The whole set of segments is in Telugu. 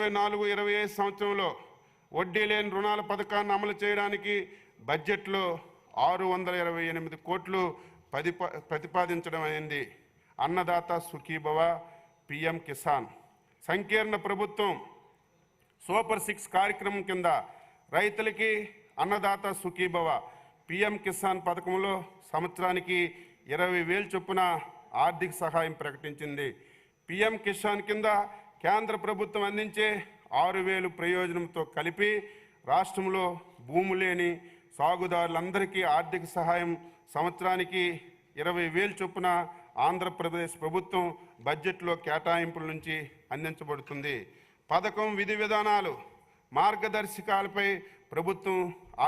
24-25 సంవత్సరంలో వడ్డీ లేని రుణాల పథకాన్ని అమలు చేయడానికి బడ్జెట్లో 628 కోట్లు ప్రతిపాదించడం అయింది. అన్నదాత సుఖీభవ, పిఎం కిసాన్. సంకీర్ణ ప్రభుత్వం సూపర్ 6 కార్యక్రమం కింద రైతులకి అన్నదాత సుఖీభవ, పిఎం కిసాన్ పథకంలో సంవత్సరానికి 20,000 చొప్పున ఆర్థిక సహాయం ప్రకటించింది. పిఎం కిసాన్ కింద కేంద్ర ప్రభుత్వం అందించే 6,000 ప్రయోజనంతో కలిపి రాష్ట్రంలో భూమి లేని సాగుదారులందరికీ ఆర్థిక సహాయం సంవత్సరానికి 20,000 చొప్పున ఆంధ్రప్రదేశ్ ప్రభుత్వం బడ్జెట్లో కేటాయింపుల నుంచి అందించబడుతుంది. పథకం విధి విధానాలు, మార్గదర్శకాలపై ప్రభుత్వం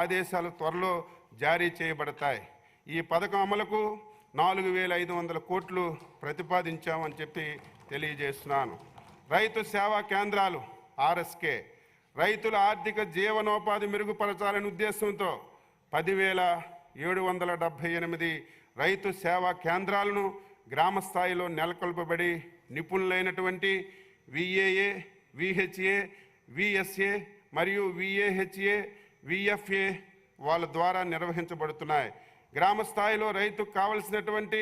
ఆదేశాలు త్వరలో జారీ చేయబడతాయి. ఈ పథకం అమలుకు 4,500 కోట్లు ప్రతిపాదించామని చెప్పి తెలియజేస్తున్నాను. రైతు సేవా కేంద్రాలు ఆర్ఎస్కే రైతుల ఆర్థిక జీవనోపాధి మెరుగుపరచాలనే ఉద్దేశంతో 10,778 రైతు సేవా కేంద్రాలను గ్రామ స్థాయిలో నెలకొల్పబడి నిపుణులైనటువంటి విఏఏ, విహెచ్ఏ, విఎస్ఏ మరియు విఏహెచ్ఏ, విఎఫ్ఏ వాళ్ళ ద్వారా నిర్వహించబడుతున్నాయి. గ్రామ స్థాయిలో రైతుకు కావలసినటువంటి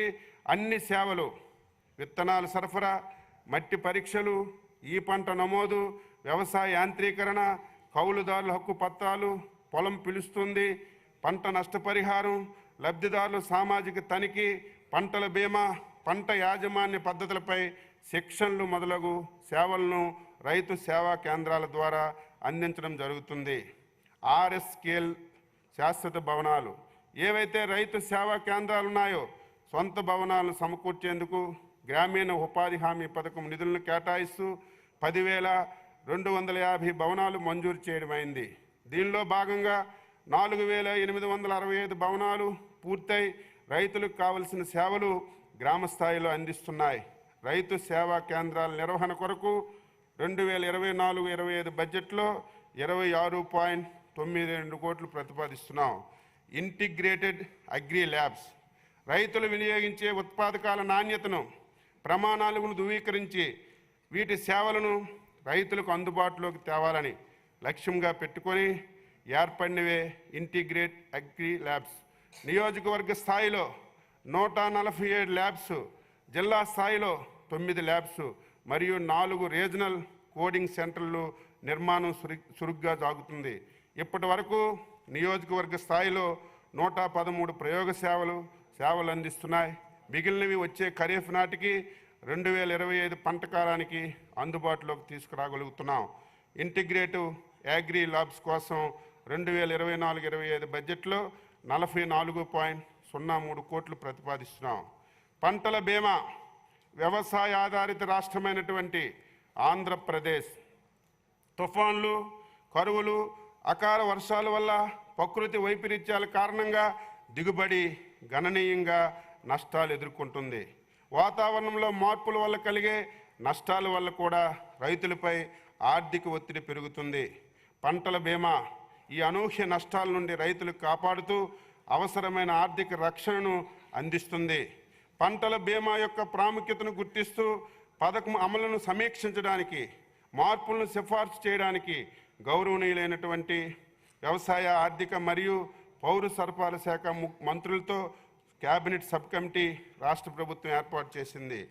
అన్ని సేవలు, విత్తనాల సరఫరా, మట్టి పరీక్షలు, ఈ పంట నమోదు, వ్యవసాయ యాంత్రీకరణ, కౌలుదారుల హక్కు పత్రాలు, పొలం పిలుస్తుంది, పంట నష్టపరిహారం, లబ్ధిదారుల సామాజిక తనిఖీ, పంటల బీమా, పంట యాజమాన్య పద్ధతులపై శిక్షణలు మొదలగు సేవలను రైతు సేవా కేంద్రాల ద్వారా అందించడం జరుగుతుంది. ఆర్ఎస్ స్కేల్ శాశ్వత భవనాలు ఏవైతే రైతు సేవా కేంద్రాలు ఉన్నాయో సొంత భవనాలను సమకూర్చేందుకు గ్రామీణ ఉపాధి హామీ పథకం నిధులను కేటాయిస్తూ 10,250 భవనాలు మంజూరు చేయడమైంది. దీనిలో భాగంగా 4,865 భవనాలు పూర్తయి రైతులకు కావలసిన సేవలు గ్రామ స్థాయిలో అందిస్తున్నాయి. రైతు సేవా కేంద్రాల నిర్వహణ కొరకు 2024-25 బడ్జెట్లో 26.92 కోట్లు ప్రతిపాదిస్తున్నాం. ఇంటిగ్రేటెడ్ అగ్రి ల్యాబ్స్ రైతులు వినియోగించే ఉత్పాదకాల నాణ్యతను, ప్రమాణాలను ధృవీకరించి వీటి సేవలను రైతులకు అందుబాటులోకి తేవాలని లక్ష్యంగా పెట్టుకొని ఏర్పడినవే ఇంటిగ్రేట్ అగ్రి ల్యాబ్స్. నియోజకవర్గ స్థాయిలో 147 ల్యాబ్స్, జిల్లా స్థాయిలో 9 ల్యాబ్స్ మరియు 4 రీజనల్ కోడింగ్ సెంటర్లు నిర్మాణం చురుగ్గా సాగుతుంది. ఇప్పటి వరకు నియోజకవర్గ స్థాయిలో 113 సేవలు అందిస్తున్నాయి. మిగిలినవి వచ్చే ఖరీఫ్ నాటికి 2025 పంట కాలానికి అందుబాటులోకి తీసుకురాగలుగుతున్నాం. ఇంటిగ్రేటివ్ అగ్రి ల్యాబ్స్ కోసం 2024-25 బడ్జెట్లో 44.03 కోట్లు ప్రతిపాదిస్తున్నాం. పంటల బీమా వ్యవసాయ ఆధారిత రాష్ట్రమైనటువంటి ఆంధ్రప్రదేశ్ తుఫాన్లు, కరువులు, అకాల వర్షాల వల్ల ప్రకృతి వైపరీత్యాల కారణంగా దిగుబడి గణనీయంగా నష్టాలు ఎదుర్కొంటుంది. వాతావరణంలో మార్పుల వల్ల కలిగే నష్టాల వల్ల కూడా రైతులపై ఆర్థిక ఒత్తిడి పెరుగుతుంది. పంటల బీమా ఈ అనూహ్య నష్టాల నుండి రైతులకు కాపాడుతూ అవసరమైన ఆర్థిక రక్షణను అందిస్తుంది. పంటల బీమా యొక్క ప్రాముఖ్యతను గుర్తిస్తూ పథకం అమలును సమీక్షించడానికి, మార్పులను సిఫార్సు చేయడానికి గౌరవనీయులైనటువంటి వ్యవసాయ, ఆర్థిక మరియు పౌర సరఫరాల శాఖ మంత్రులతో కేబినెట్ సబ్ కమిటీ రాష్ట్ర ప్రభుత్వం ఏర్పాటు చేసింది.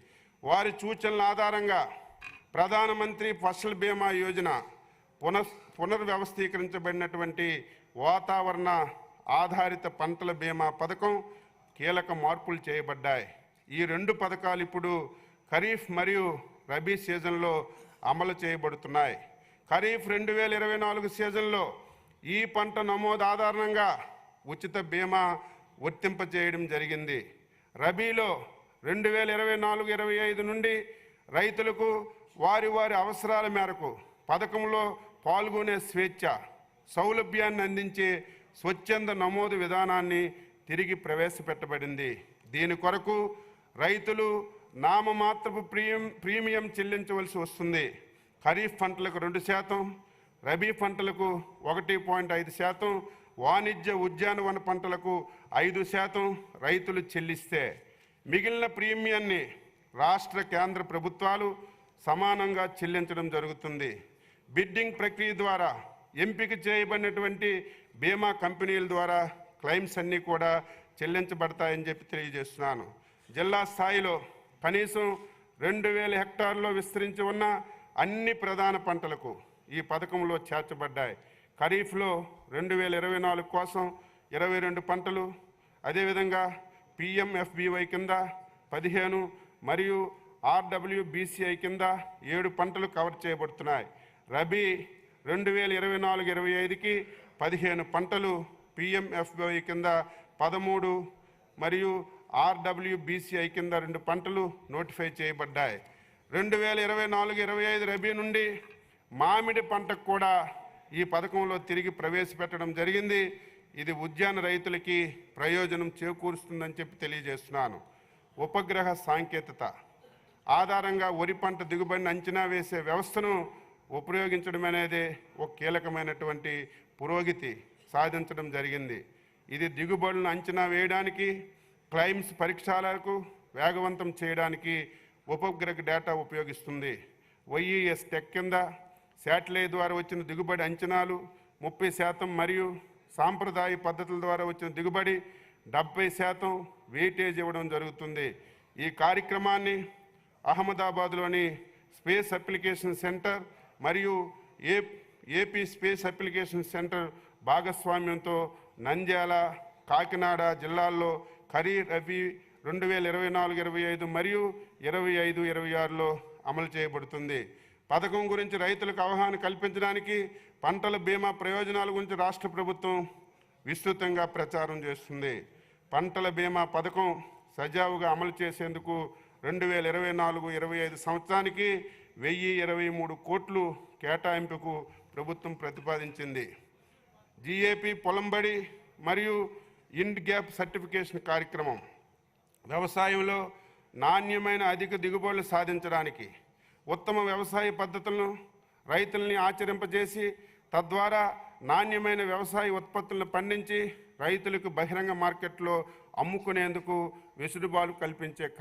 వారి సూచనల ఆధారంగా ప్రధానమంత్రి ఫసల్ బీమా యోజన పునర్వ్యవస్థీకరించబడినటువంటి వాతావరణ ఆధారిత పంటల బీమా పథకం కీలక మార్పులు చేయబడ్డాయి. ఈ 2 పథకాలు ఇప్పుడు ఖరీఫ్ మరియు రబీ సీజన్లో అమలు చేయబడుతున్నాయి. ఖరీఫ్ 2024 సీజన్లో ఈ పంట నమోదు ఆధారంగా ఉచిత బీమా వర్తింపజేయడం జరిగింది. రబీలో 2024-25 నుండి రైతులకు వారి అవసరాల మేరకు పథకంలో పాల్గొనే స్వేచ్ఛ, సౌలభ్యాన్ని అందించే స్వచ్ఛంద నమోదు విధానాన్ని తిరిగి ప్రవేశపెట్టబడింది. దీని కొరకు రైతులు నామమాత్రపు ప్రీమియం చెల్లించవలసి వస్తుంది. ఖరీఫ్ పంటలకు 2%, రబీ పంటలకు 1.5%, వాణిజ్య ఉద్యానవన పంటలకు 5% రైతులు చెల్లిస్తే మిగిలిన ప్రీమియాన్ని రాష్ట్ర కేంద్ర ప్రభుత్వాలు సమానంగా చెల్లించడం జరుగుతుంది. బిడ్డింగ్ ప్రక్రియ ద్వారా ఎంపిక చేయబడినటువంటి బీమా కంపెనీల ద్వారా క్లెయిమ్స్ అన్నీ కూడా చెల్లించబడతాయని చెప్పి తెలియజేస్తున్నాను. జిల్లా స్థాయిలో కనీసం 2000 హెక్టార్లో విస్తరించి ఉన్న అన్ని ప్రధాన పంటలకు ఈ పథకంలో చేర్చబడ్డాయి. ఖరీఫ్లో 2024 కోసం 22 పంటలు, అదేవిధంగా PMFBY కింద 15 మరియు RWBCI కింద 7 పంటలు కవర్ చేయబడుతున్నాయి. రబీ 2024-25కి 15 పంటలు, PMFBY కింద 13 మరియు RWBCI కింద 2 పంటలు నోటిఫై చేయబడ్డాయి. 2024-25 రబీ నుండి మామిడి పంటకు కూడా ఈ పథకంలో తిరిగి ప్రవేశపెట్టడం జరిగింది. ఇది ఉద్యాన రైతులకి ప్రయోజనం చేకూరుస్తుందని చెప్పి తెలియజేస్తున్నాను. ఉపగ్రహ సాంకేతికత ఆధారంగా వరి పంట దిగుబడిని అంచనా వేసే వ్యవస్థను ఉపయోగించడం అనేది ఒక కీలకమైనటువంటి పురోగతి సాధించడం జరిగింది. ఇది దిగుబడులను అంచనా వేయడానికి, క్లెయిమ్స్ పరీక్షలకు వేగవంతం చేయడానికి ఉపగ్రహ డేటా ఉపయోగిస్తుంది. OES టెక్ కింద శాటిలైట్ ద్వారా వచ్చిన దిగుబడి అంచనాలు 30% మరియు సాంప్రదాయ పద్ధతుల ద్వారా వచ్చిన దిగుబడి 70% వెయిటేజ్ ఇవ్వడం జరుగుతుంది. ఈ కార్యక్రమాన్ని అహ్మదాబాద్లోని స్పేస్ అప్లికేషన్ సెంటర్ మరియు ఏపీ స్పేస్ అప్లికేషన్ సెంటర్ భాగస్వామ్యంతో నంద్యాల, కాకినాడ జిల్లాల్లో ఖరీఫ్ రబీ 2024-25 మరియు 25-26లో అమలు చేయబడుతుంది. పథకం గురించి రైతులకు అవగాహన కల్పించడానికి పంటల బీమా ప్రయోజనాల గురించి రాష్ట్ర ప్రభుత్వం విస్తృతంగా ప్రచారం చేస్తుంది. పంటల బీమా పథకం సజావుగా అమలు చేసేందుకు 2024-25 సంవత్సరానికి 1023 కోట్లు కేటాయింపుకు ప్రభుత్వం ప్రతిపాదించింది. GAP పొలంబడి మరియు ఇండ్ గ్యాప్ సర్టిఫికేషన్ కార్యక్రమం వ్యవసాయంలో నాణ్యమైన అధిక దిగుబడులు సాధించడానికి ఉత్తమ వ్యవసాయ పద్ధతులను రైతుల్ని ఆచరింపజేసి తద్వారా నాణ్యమైన వ్యవసాయ ఉత్పత్తులను పండించి రైతులకు బహిరంగ మార్కెట్లో అమ్ముకునేందుకు వెసులుబాటు కల్పించే